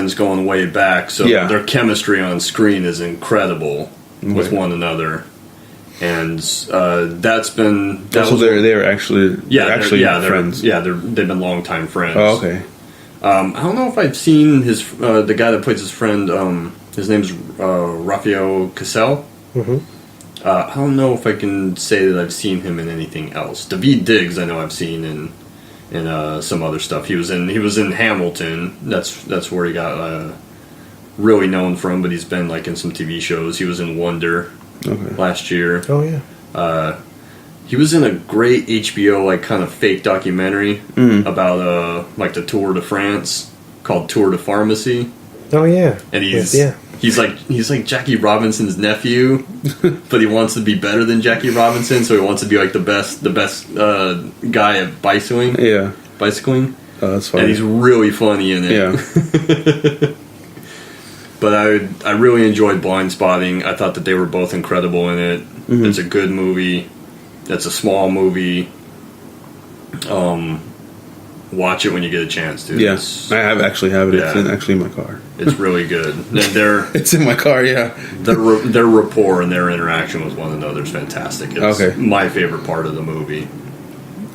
friends going way back, so their chemistry on screen is incredible with one another. And that's been... they're actually friends. They've been longtime friends. Oh, okay. I don't know if I've seen the guy that plays his friend. His name's Rafael Cassell. Mm-hmm. I don't know if I can say that I've seen him in anything else. Daveed Diggs, I know I've seen in some other stuff. He was in Hamilton. That's where he got really known from. But he's been like in some TV shows. He was in Wonder last year. Oh yeah. He was in a great HBO like kind of fake documentary about like the Tour de France called Tour de Pharmacy. Oh yeah. And he's like Jackie Robinson's nephew, but he wants to be better than Jackie Robinson, so he wants to be like the best guy at bicycling. Yeah. Bicycling. Oh, that's funny. And he's really funny in it. Yeah. But I really enjoyed Blind Spotting. I thought that they were both incredible in it. Mm-hmm. It's a good movie. It's a small movie. Watch it when you get a chance, dude. Yes, I have it. Yeah. It's actually in my car. It's really good. And it's in my car. Yeah. Their rapport and their interaction with one another is fantastic. It's my favorite part of the movie.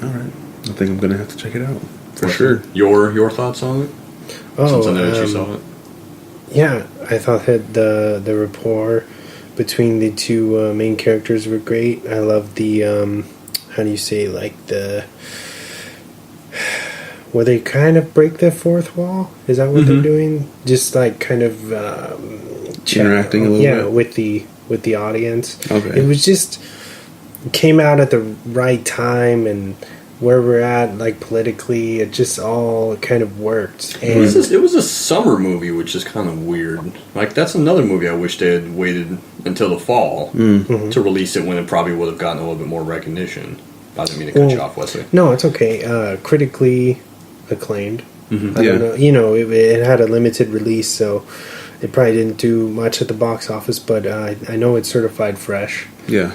All right, I think I'm gonna have to check it out for sure. Your thoughts on it? Since I know that you saw it. Yeah, I thought that the rapport between the two main characters were great. I love the how do you say, like the where they kind of break the fourth wall. Is that what they're doing? Just like kind of interacting a little bit with the audience. Okay. It was just came out at the right time, and where we're at, like politically, it just all kind of worked. And it was a summer movie, which is kind of weird. Like that's another movie I wish they had waited until the fall to release it, when it probably would have gotten a little bit more recognition. I didn't mean to cut you off, Wesley. No, it's okay. Critically acclaimed. Mm-hmm. I don't know. You know, it had a limited release, so it probably didn't do much at the box office. But I know it's certified fresh. Yeah.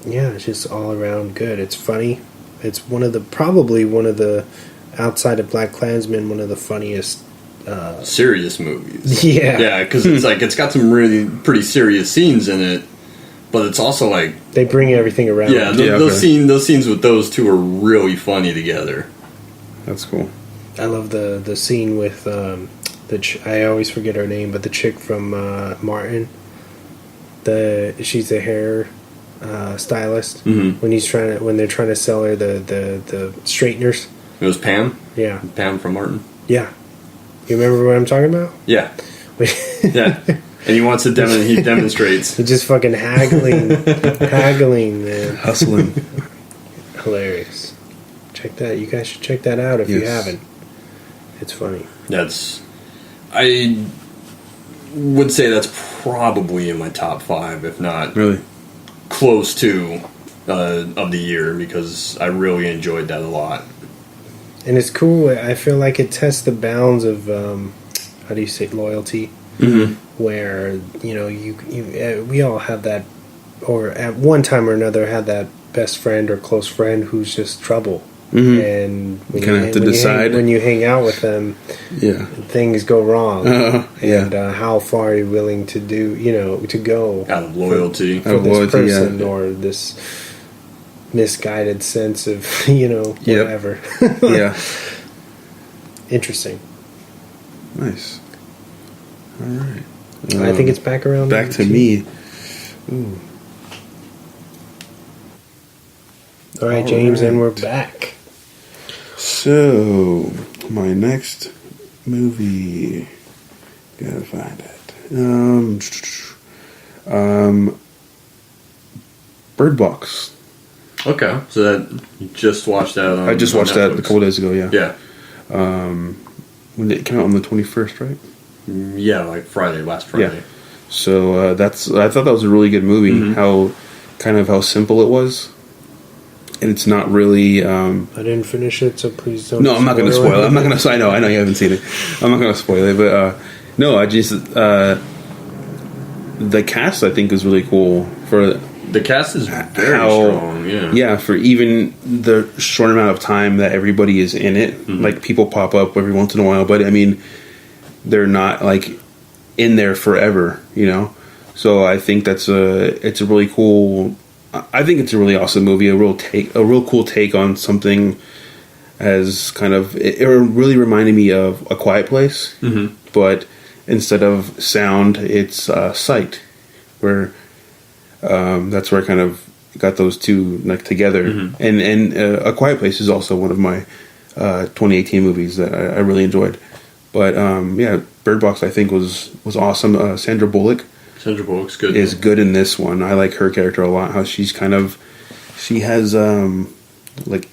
Yeah, it's just all around good. It's funny. It's probably one of the outside of Black Klansman, one of the funniest serious movies. Yeah, because it's got some really pretty serious scenes in it, but it's also like they bring everything around. Yeah, those scenes with those two are really funny together. That's cool. I love the scene with I always forget her name, but the chick from Martin. She's the hair stylist. Mm-hmm. When they're trying to sell her the straighteners. It was Pam. Yeah, Pam from Martin. Yeah, you remember what I'm talking about? Yeah, yeah. And he wants to he demonstrates. He's just fucking haggling, man, hustling. Hilarious. Check that. You guys should check that out if you haven't. It's funny. I would say that's probably in my top 5, if not really close to of the year, because I really enjoyed that a lot. And it's cool. I feel like it tests the bounds of how do you say, loyalty. Mm-hmm. Where we all have that, or at one time or another had that best friend or close friend who's just trouble. Mm-hmm. And you kind of have to decide when you hang out with them. Yeah, things go wrong. Yeah. And how far are you willing to to go out of loyalty for this person or this misguided sense of whatever. Yeah. Interesting. Nice. All right. I think it's back around. Back to me. Ooh. All right, James, and we're back. So, my next movie. Gotta find it. Bird Box. Okay, so that you just watched that. I just watched that a couple days ago. Yeah. Yeah. When it came out on the 21st, right? Yeah, like last Friday. Yeah. So I thought that was a really good movie. Mm-hmm. How simple it was, and it's not really. I didn't finish it, so please don't. No, I'm not going to spoil it. I'm not going to. I know you haven't seen it. I'm not going to spoil it, but no, I just the cast I think is really cool for. The cast is very strong, yeah. Yeah, for even the short amount of time that everybody is in it. Mm-hmm. Like, people pop up every once in a while, but I mean, they're not like in there forever, you know. So I think it's a really cool. I think it's a really awesome movie. A real cool take on something. As kind of, it really reminded me of A Quiet Place, but instead of sound, it's sight, where that's where I kind of got those two like together. And A Quiet Place is also one of my 2018 movies that I really enjoyed. But yeah, Bird Box I think was awesome. Sandra Bullock's good. Is good in this one. I like her character a lot. How she has like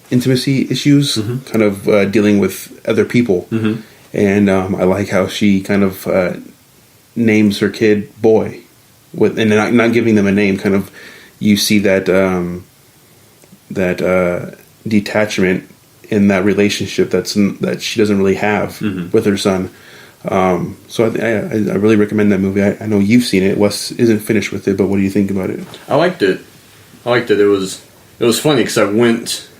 intimacy issues, kind of dealing with other people, and I like how she kind of names her kid Boy, and not giving them a name. Kind of, you see that detachment in that relationship that she doesn't really have with her son. So I really recommend that movie. I know you've seen it. Wes isn't finished with it, but what do you think about it? I liked it. It was funny because I went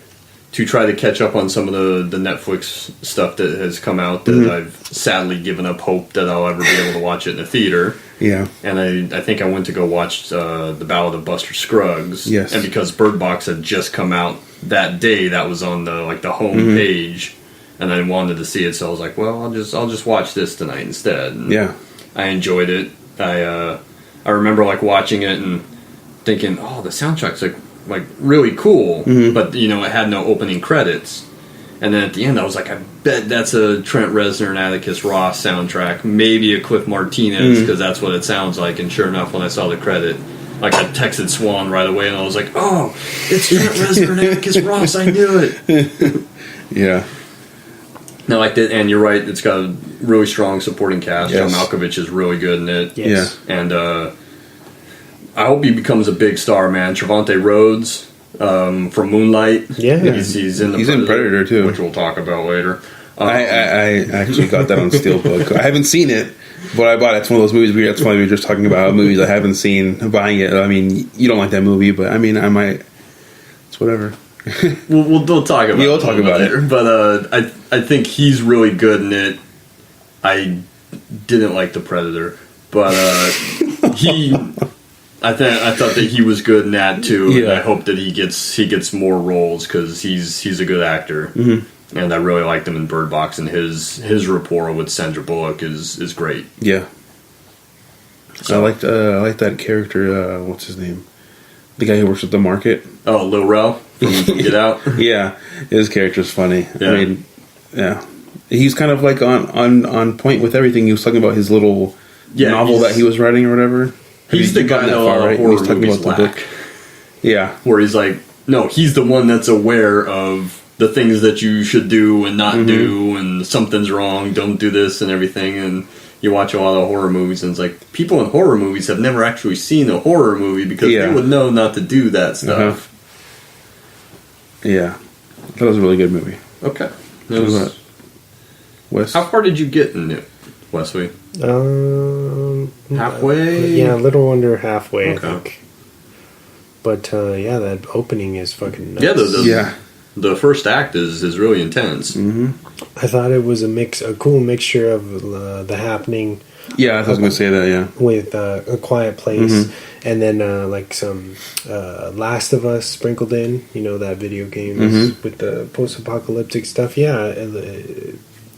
to try to catch up on some of the Netflix stuff that has come out that I've sadly given up hope that I'll ever be able to watch it in the theater. Yeah. And I think I went to go watch The Ballad of Buster Scruggs. Yes. And because Bird Box had just come out that day, that was on the home page, and I wanted to see it, so I was like, well, I'll just watch this tonight instead. And yeah. I enjoyed it. I remember like watching it and thinking, oh, the soundtrack's like really cool, but it had no opening credits. And then at the end I was like, I bet that's a Trent Reznor and Atticus Ross soundtrack, maybe a Cliff Martinez, because that's what it sounds like. And sure enough, when I saw the credit, like I texted Swan right away and I was like, oh, it's Trent Reznor and Atticus Ross, I knew it. Yeah. No, like that, and you're right, it's got a really strong supporting cast. Yes. John Malkovich is really good in it. Yes. Yeah. And I hope he becomes a big star, man. Trevante Rhodes from Moonlight. Yeah. He's in Predator too, which we'll talk about later. I actually got that on Steelbook. I haven't seen it, but I bought it. It's one of those movies. That's why we were just talking about movies I haven't seen. I'm buying it. I mean, you don't like that movie, but I mean, I might. It's whatever. We'll talk about. We'll talk about it. But I think he's really good in it. I didn't like the Predator, but I thought that he was good in that too. Yeah. And I hope that he gets more roles because he's a good actor. And I really liked him in Bird Box, and his rapport with Sandra Bullock is great. Yeah. So, I like that character. What's his name? The guy who works at the market. Oh, Lil Rel from Get Out. Yeah, his character's funny. Yeah. I mean, yeah, he's kind of like on point with everything. He was talking about his little novel that he was writing or whatever. He's the guy that a lot of horror movies lack. Yeah, where he's like, no, he's the one that's aware of the things that you should do and not do, and something's wrong, don't do this and everything. And you watch a lot of horror movies, and it's like, people in horror movies have never actually seen a horror movie because they would know not to do that stuff. Yeah, that was a really good movie. Okay. Wes? How far did you get in it, Wesley? Halfway? Yeah, a little under halfway, Okay. I think. But yeah, that opening is fucking nuts. Yeah, the first act is really intense. I thought it was a cool mixture of The Happening. Yeah, I was going to say that. Yeah, with A Quiet Place, and then like some Last of Us sprinkled in. That video game with the post-apocalyptic stuff. Yeah,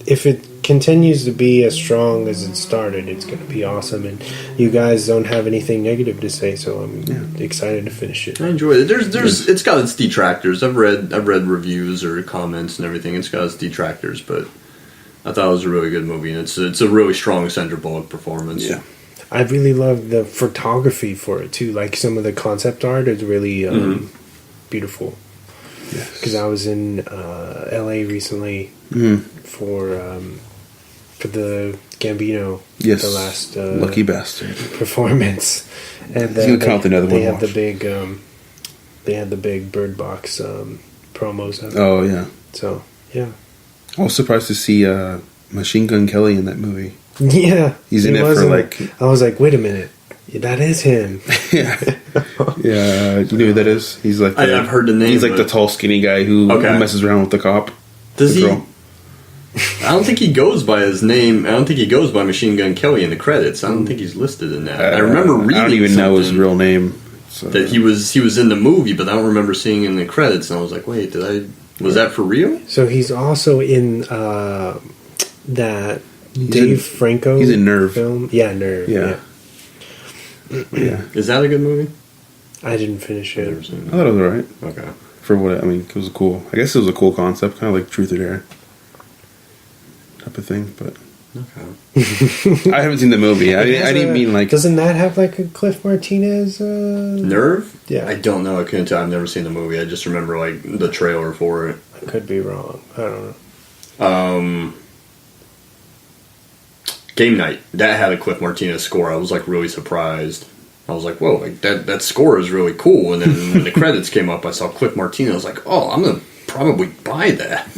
if it continues to be as strong as it started, it's going to be awesome. And you guys don't have anything negative to say, so I'm excited to finish it. I enjoyed it. It's got its detractors. I've read reviews or comments and everything. It's got its detractors, but I thought it was a really good movie, and it's a really strong Sandra Bullock performance. Yeah, I really love the photography for it too. Like some of the concept art is really beautiful. Because I was in LA recently for the Gambino, the last lucky bastard performance, and you would count another they one. had the big they had the big Bird Box promos of it. Oh yeah. So yeah, I was surprised to see Machine Gun Kelly in that movie. Yeah, he's in it for like. I was like, wait a minute, that is him. Yeah. You know who that is? He's like I've heard the name. He's like the tall, skinny guy who messes around with the cop. Does he? Girl. I don't think he goes by his name. I don't think he goes by Machine Gun Kelly in the credits. I don't think he's listed in that. I remember reading. I don't even know his real name. So. That he was in the movie, but I don't remember seeing in the credits. And I was like, wait, was that for real? So he's also in that Dave Franco. He's in Nerve film. Yeah, Nerve. Yeah. Is that a good movie? I didn't finish it. I thought it was alright. Okay. For what I mean, it was cool. I guess it was a cool concept, kind of like Truth or Dare type of thing. But okay. I haven't seen the movie. I didn't mean like. Doesn't that have like a Cliff Martinez? Nerve? Yeah. I don't know. I couldn't tell. I've never seen the movie. I just remember like the trailer for it. I could be wrong. I don't know. Game Night. That had a Cliff Martinez score. I was like really surprised. I was like, whoa, like that score is really cool. And then when the credits came up, I saw Cliff Martinez. I was like, oh, I'm going to probably buy that.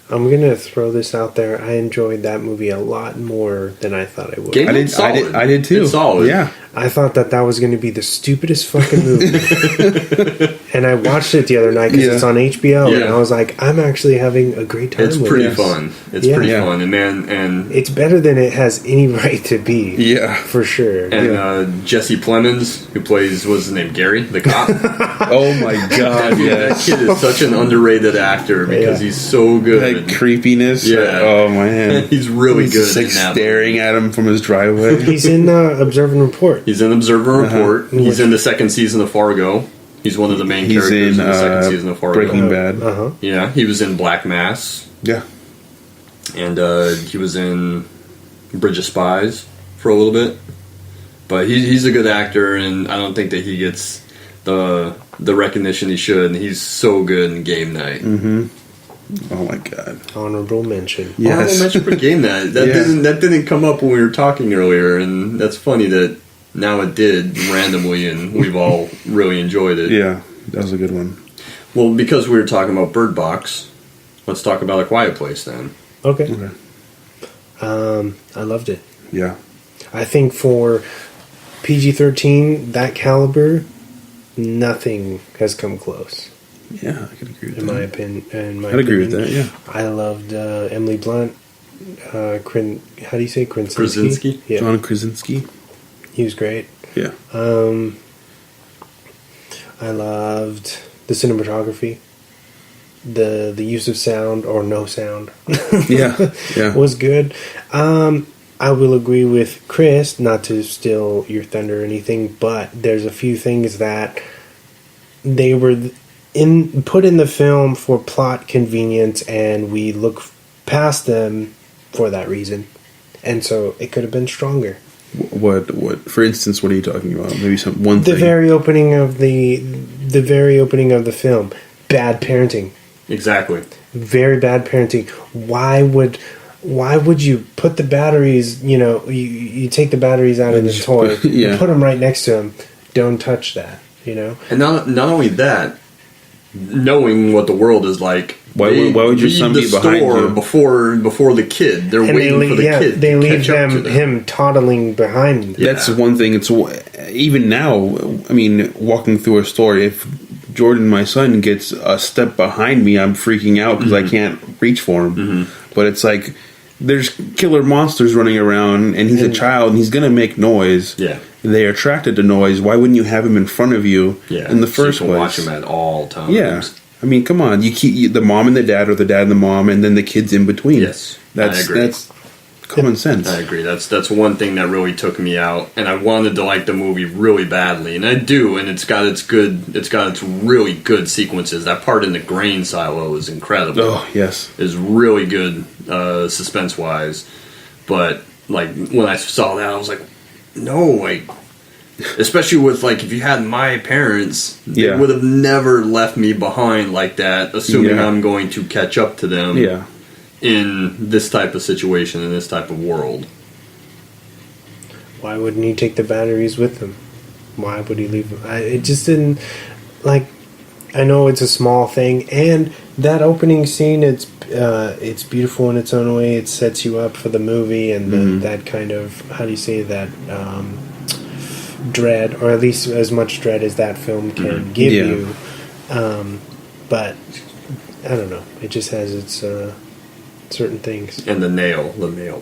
I'm going to throw this out there. I enjoyed that movie a lot more than I thought I would. Game I Night's did. solid. I did too. It's solid. Yeah. I thought that was going to be the stupidest fucking movie. And I watched it the other night because it's on HBO. Yeah. And I was like, I'm actually having a great time It's with pretty this. fun. It's pretty fun. And man, It's better than it has any right to be. Yeah. For sure. and Jesse Plemons, who plays, what's his name, Gary, the cop. Oh my god! That kid is such an underrated actor because he's so good. That creepiness. Yeah. Oh man. He's really He's good just like in that staring movie. at him from his driveway. He's in Observe and Report. He's in Observer Report. He's in the second season of Fargo. He's one of the main He's characters in in the second season of Fargo. Breaking Bad. Uh-huh. Yeah, he was in Black Mass. Yeah. And he was in Bridge of Spies for a little bit. But he's a good actor, and I don't think that he gets the recognition he should. And he's so good in Game Night. Mm-hmm. Oh my god. Honorable mention. Yes. Honorable mention for Game Night. That didn't come up when we were talking earlier, and that's funny that now it did randomly, and we've all really enjoyed it. Yeah, that was a good one. Well, because we were talking about Bird Box, let's talk about A Quiet Place then. Okay. I loved it. Yeah. I think for PG-13, that caliber, nothing has come close. Yeah, I could agree with in that. my opinion. I'd agree with that, yeah. I loved Emily Blunt. How do you say Krasinski? Krasinski? Yeah. John Krasinski. He was great. Yeah. I loved the cinematography. The use of sound or no sound Yeah. was good. I will agree with Chris, not to steal your thunder or anything, but there's a few things that they were put in the film for plot convenience, and we look past them for that reason. And so it could have been stronger. What? For instance, what are you talking about? Maybe one thing. The very opening of the film, bad parenting. Exactly. Very bad parenting. Why would you put the batteries, you take the batteries out of the toy, yeah. you put them right next to him, don't touch that, And not only that, knowing what the world is like, why would your son be behind you? Before the kid? They're waiting for the kid. They to leave catch up to them. him toddling behind them. That's one thing. It's even now. I mean, walking through a store, if Jordan, my son, gets a step behind me, I'm freaking out because I can't reach for him. Mm-hmm. But it's like there's killer monsters running around, and he's a child, and he's gonna make noise. Yeah. They're attracted to noise. Why wouldn't you have him in front of you in the first so you place? can watch him at all times. Yeah. I mean, come on. You keep the mom and the dad, or the dad and the mom, and then the kids in between. Yes, I agree. That's common sense. I agree. That's one thing that really took me out, and I wanted to like the movie really badly, and I do. And it's got its really good sequences. That part in the grain silo is incredible. Oh yes, is really good suspense wise. But like when I saw that, I was like, no, like. Especially with, like, if you had my parents, they would have never left me behind like that, assuming I'm going to catch up to them in this type of situation, in this type of world. Why wouldn't he take the batteries with him? Why would he leave them? It just didn't, like, I know it's a small thing, and that opening scene, it's beautiful in its own way. It sets you up for the movie, and that kind of, how do you say that, dread, or at least as much dread as that film can give you. But I don't know. It just has its certain things. And the nail.